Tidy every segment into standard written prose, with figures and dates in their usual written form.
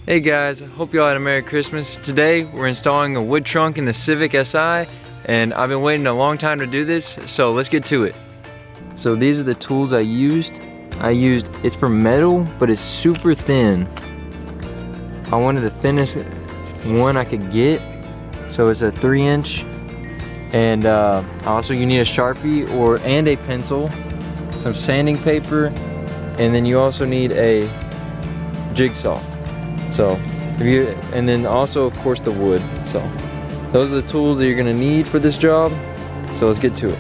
Hey guys, hope y'all had a Merry Christmas. Today we're installing a wood trunk in the Civic Si, and I've been waiting a long time to do this, so let's get to it. So these are the tools I used. It's for metal, but it's super thin. I wanted the thinnest one I could get, so it's a 3-inch. And also you need a Sharpie and a pencil, some sanding paper, and then you also need a jigsaw. So, and then also of course the wood. So, those are the tools that you're gonna need for this job. So let's get to it.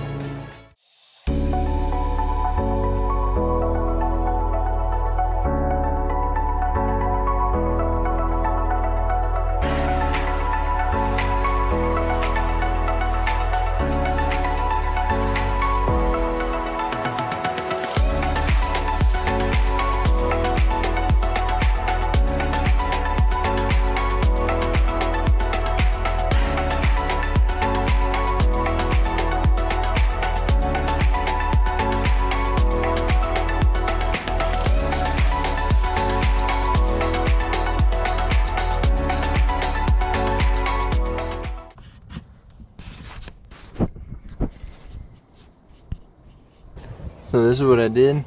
So this is what I did.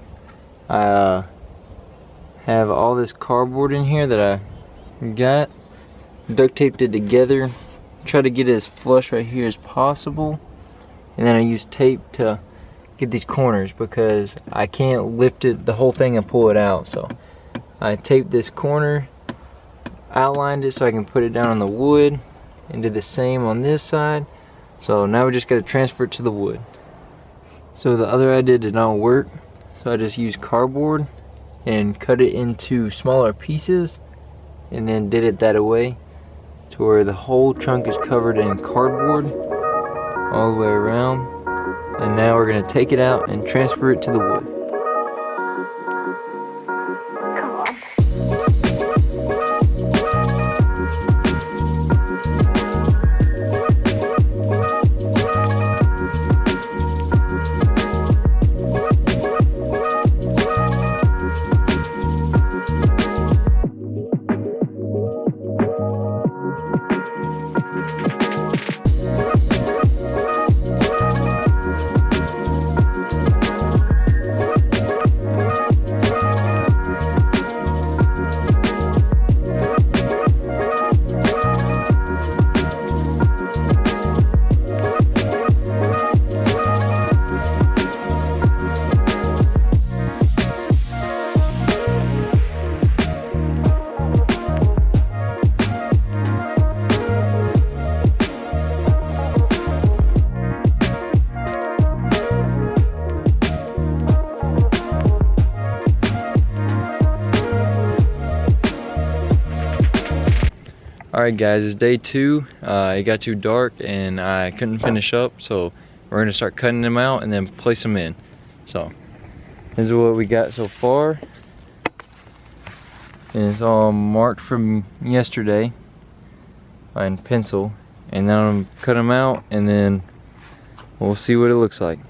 I have all this cardboard in here that I got, duct taped it together, try to get it as flush right here as possible, and then I use tape to get these corners because I can't lift it the whole thing and pull it out. So I taped this corner, outlined it so I can put it down on the wood, and did the same on this side. So now we just got to transfer it to the wood. So the other idea did not work, so I just used cardboard and cut it into smaller pieces and then did it that way to where the whole trunk is covered in cardboard all the way around. And now we're going to take it out and transfer it to the wood. Alright guys, it's day 2. It got too dark and I couldn't finish up, so we're going to start cutting them out and then place them in. So, this is what we got so far. And it's all marked from yesterday in pencil. And then I'm cut them out and then we'll see what it looks like.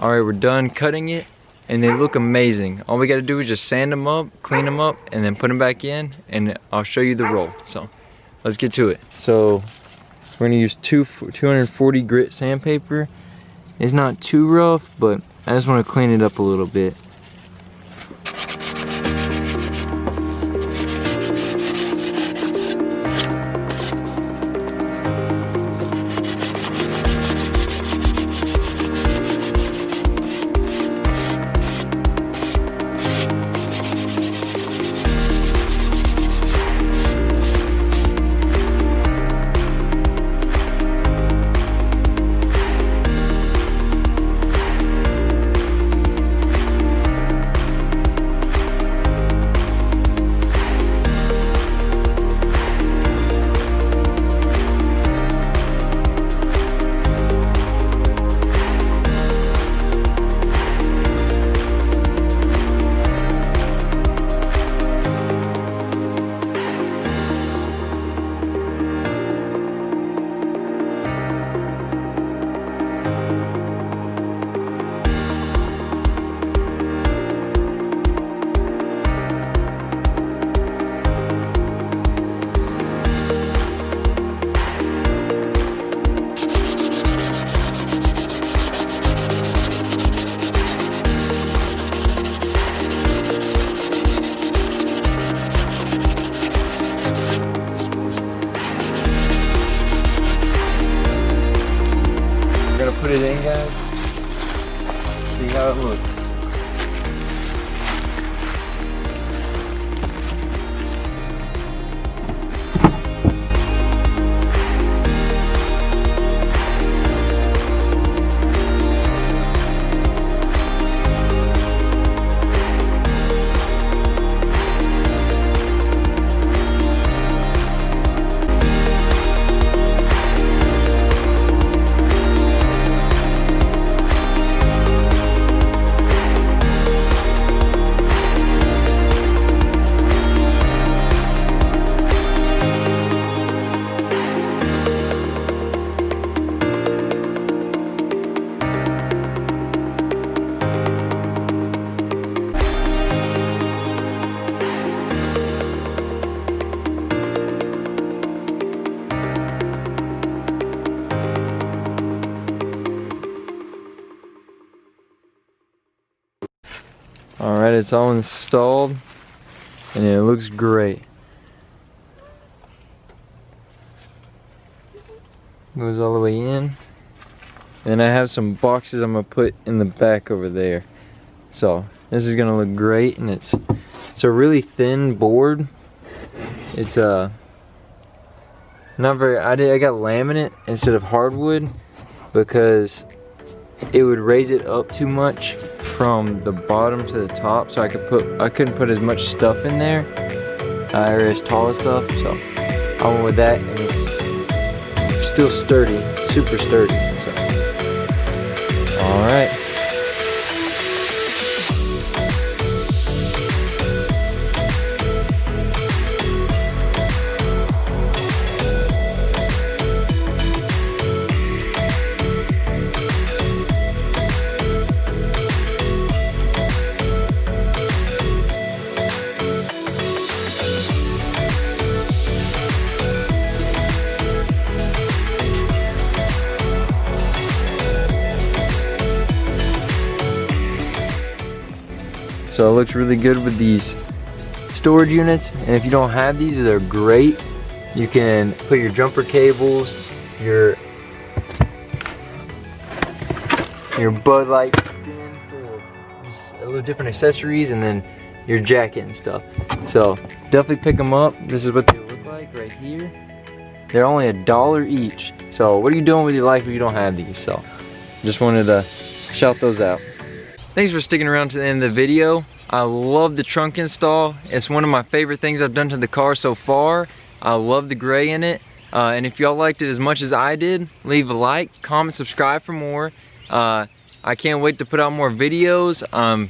Alright, we're done cutting it, and they look amazing. All we gotta do is just sand them up, clean them up, and then put them back in, and I'll show you the roll. So let's get to it. So we're gonna use 240 grit sandpaper. It's not too rough, but I just want to clean it up a little bit. Put it in, guys. See how it looks. Alright, it's all installed and it looks great. Goes all the way in. And I have some boxes I'm gonna put in the back over there. So this is gonna look great, and it's a really thin board. It's not very, I got laminate instead of hardwood because it would raise it up too much from the bottom to the top, so I couldn't put as much stuff in there, or as tall as stuff. So I went with that, and it's still sturdy, super sturdy. So all right. So it looks really good with these storage units, and if you don't have these, they're great. You can put your jumper cables, your Bud Light bin full of just a little different accessories, and then your jacket and stuff. So definitely pick them up. This is what they look like right here. They're only $1 each. So what are you doing with your life if you don't have these? So just wanted to shout those out. Thanks for sticking around to the end of the video. I love the trunk install. It's one of my favorite things I've done to the car so far. I love the gray in it. And if y'all liked it as much as I did, leave a like, comment, subscribe for more. I can't wait to put out more videos. I'm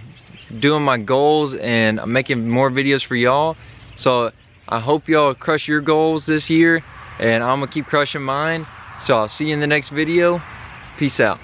doing my goals and I'm making more videos for y'all. So I hope y'all crush your goals this year, and I'm gonna keep crushing mine. So I'll see you in the next video. Peace out.